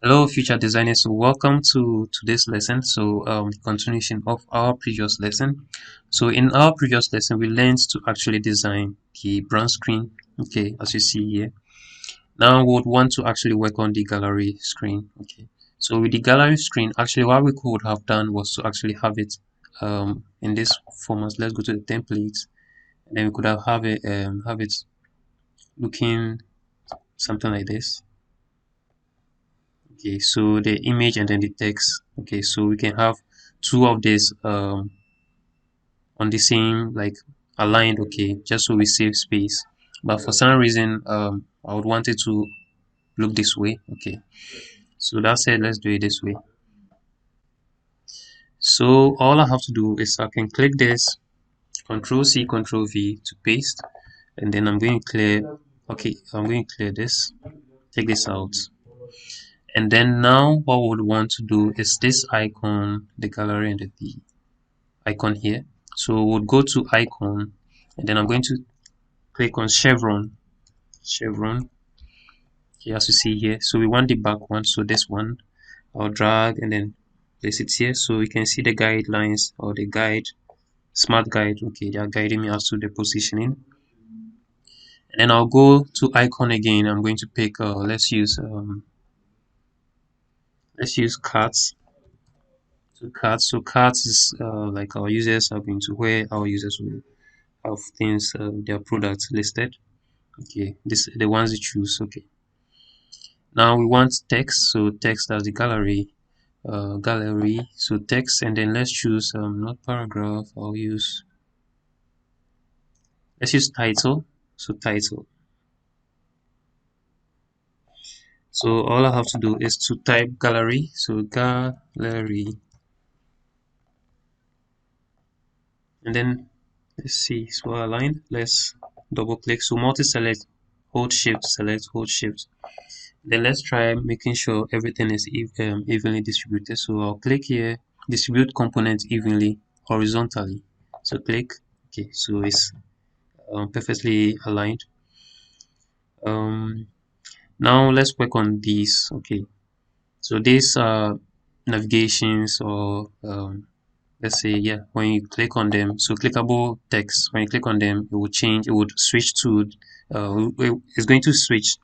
Hello, future designers. So welcome to today's lesson. Continuation of our previous lesson. So in our previous lesson, we learned to actually design the brand screen. Okay, as you see here. Now we would want to actually work on the gallery screen. Okay. So with the gallery screen, actually what we could have done was to actually have it in this format. Let's go to the templates, and then we could have it looking something like this. Okay, so the image and then the text. Okay, so we can have two of these on the same, like, aligned. Okay, just so we save space. But for some reason I would want it to look this way. Okay, so that's it. Let's do it this way. So all I have to do is I can click this, Control C, Control V to paste, and then I'm going to clear. Okay, I'm going to clear this, take this out, and then now what we would want to do is this icon, the gallery and the icon here. So we'll go to icon, and then I'm going to click on chevron. Okay, as you see here, so we want the back one, so this one I'll drag and then place it here, so you can see the guidelines or the guide, smart guide. Okay, they are guiding me as to the positioning. And then I'll go to icon again. I'm going to pick let's use cards. So cards is like our users are going to, where our users will have things, their products listed. Okay, this the ones you choose. Okay, now we want text, so text as the gallery, so text, and then let's choose not paragraph. Let's use title, so title. So all I have to do is to type gallery, so gallery, and then let's see, so aligned. Let's double click, so multi-select, hold shift. Then let's try making sure everything is evenly distributed. So I'll click here, distribute components evenly horizontally. So click. Okay, so it's perfectly aligned. Um, Now let's work on these. Okay, so these are navigations, or let's say, yeah, when you click on them, so clickable text, when you click on them, it will change, it would switch to it's going to switch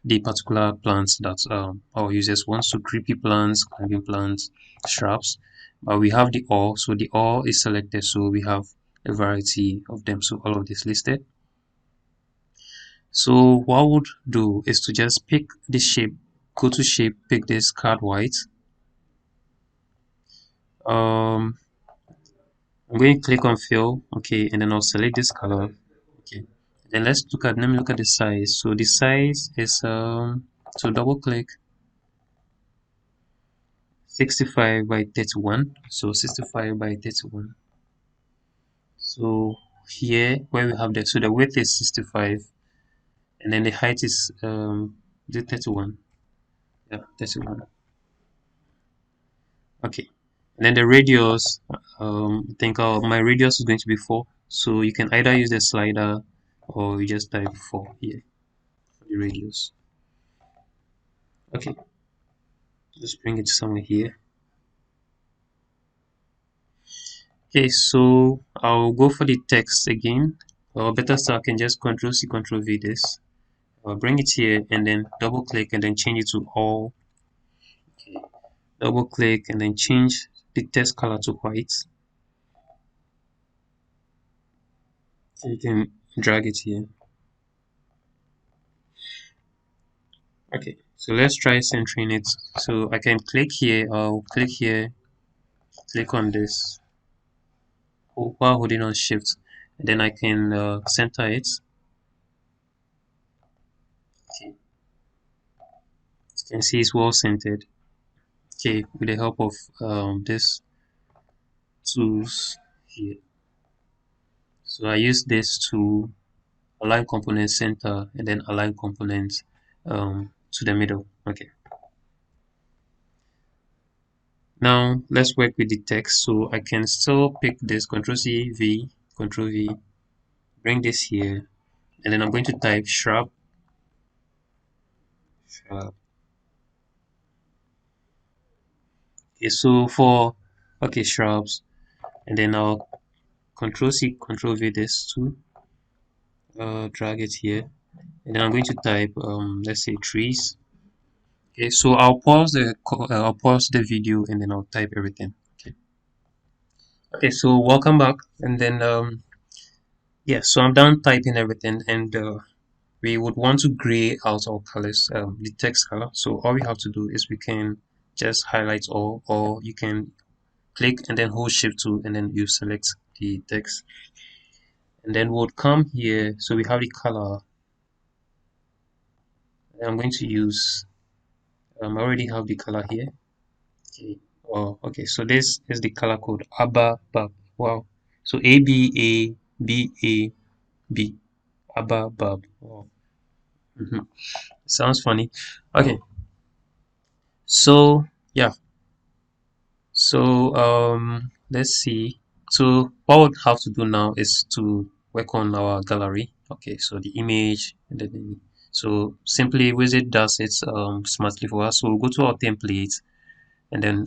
the particular plants that our users want. So creepy plants, climbing plants, shrubs. But we have the all, so the all is selected, so we have a variety of them. So all of this listed. So what I would do is to just pick this shape, go to shape, pick this card white. Um, I'm going to click on fill, okay, and then I'll select this color, okay. Then let me look at the size. So the size is so double click, 65 by 31. So 65 by 31. So here where we have that, so the width is 65, and then the height is the 31. Yeah, 31. Okay. And then the radius, I think my radius is going to be 4. So you can either use the slider, or you just type 4 here for the radius. Okay, just bring it somewhere here. Okay, so I'll go for the text again, or better still, I can just Control C, Control V this. I'll bring it here and then double click and then change it to all. Okay. Double click and then change the text color to white. So you can drag it here. Okay, so let's try centering it. So I can click here, I'll click here, click on this while holding on shift, and then I can center it. Okay, you can see it's well centered. Okay, with the help of this tools here. So I use this to align component center and then align components to the middle. Okay. Now let's work with the text. So I can still pick this, Control C, V, Control V, bring this here, and then I'm going to type shrub. Okay, so for shrubs, and then I'll Control C, Control V this to drag it here, and then I'm going to type let's say trees. Okay, so I'll pause the video and then I'll type everything. Okay. Okay, so welcome back, and then yeah, so I'm done typing everything, and we would want to gray out our colors, the text color. So all we have to do is we can just highlight all, or you can click and then hold shift 2 and then you select the text, and then we'll come here. So we have the color. I'm going to use I already have the color here. Okay. Oh, okay. So this is the color code ABBA Bab. Wow. So ABABAB ABBA Bab. Wow. Sounds funny. Okay. So yeah. So let's see. So what we have to do now is to work on our gallery. Okay. So the image and then so simply Wizard does it smartly for us. So we'll go to our template, and then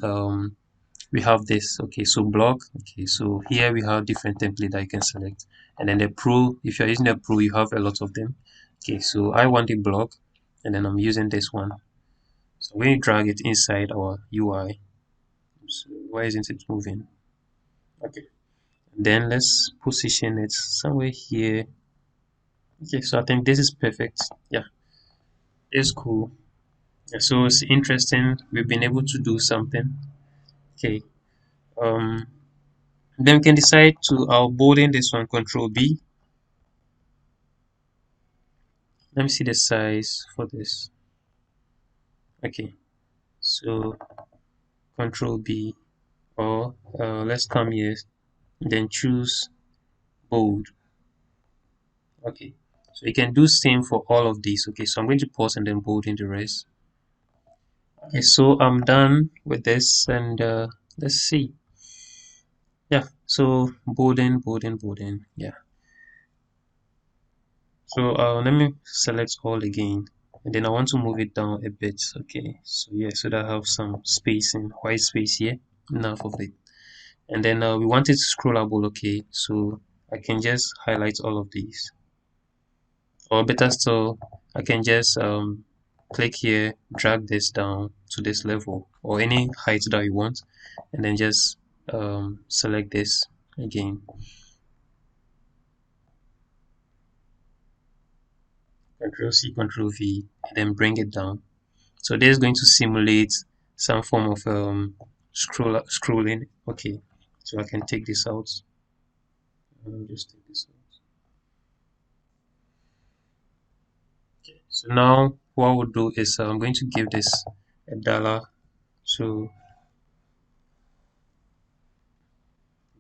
we have this. Okay, so block. Okay, so here we have different template that you can select, and then the pro, if you're using a pro, you have a lot of them. Okay, so I want a block, and then I'm using this one. So when you drag it inside our UI, so why isn't it moving? Okay, then let's position it somewhere here. Okay, so I think this is perfect. Yeah, it's cool. Yeah, so it's interesting, we've been able to do something. Okay, um then we can decide to bolding this one, Control B. Let me see the size for this. Okay, so Control B, or let's come here, then choose bold. Okay, so you can do same for all of these. Okay, so I'm going to pause and then bold in the rest. Okay, so I'm done with this, and let's see. Yeah, so bolding. Yeah. So let me select all again, and then I want to move it down a bit. Okay, so yeah, so that I have some spacing, white space here, enough of it. And then we want it scrollable. Okay, so I can just highlight all of these, or better still, I can just click here, drag this down to this level or any height that you want, and then just select this again, Control C, Control V, and then bring it down. So this is going to simulate some form of scrolling. Okay, so I can take this out. Just take this out. Okay, so now what we'll do is I'm going to give this a dollar. So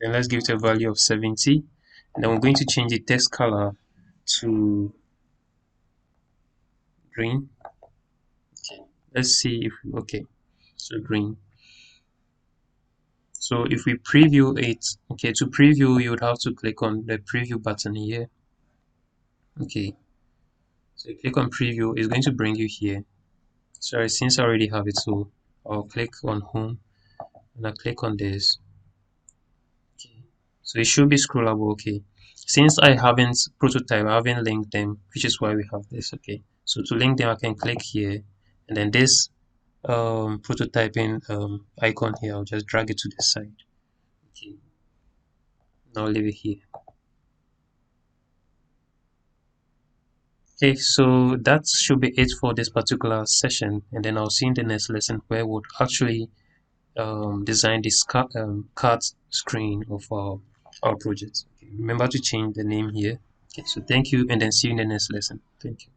then let's give it a value of 70, and then we're going to change the text color to green. Okay, let's see if okay, so green. So if we preview it, okay, to preview you would have to click on the preview button here. Okay, so you click on preview, it's going to bring you here. Sorry, since I already have it, so I'll click on home and I click on this. Okay, so it should be scrollable. Okay, since I haven't prototype, I haven't linked them, which is why we have this. Okay, so to link them I can click here, and then this prototyping icon here, I'll just drag it to the side. Okay, now leave it here. Okay, so that should be it for this particular session, and then I'll see in the next lesson where we'll actually design this card screen of our project. Okay, remember to change the name here. Okay, so thank you, and then see you in the next lesson. Thank you.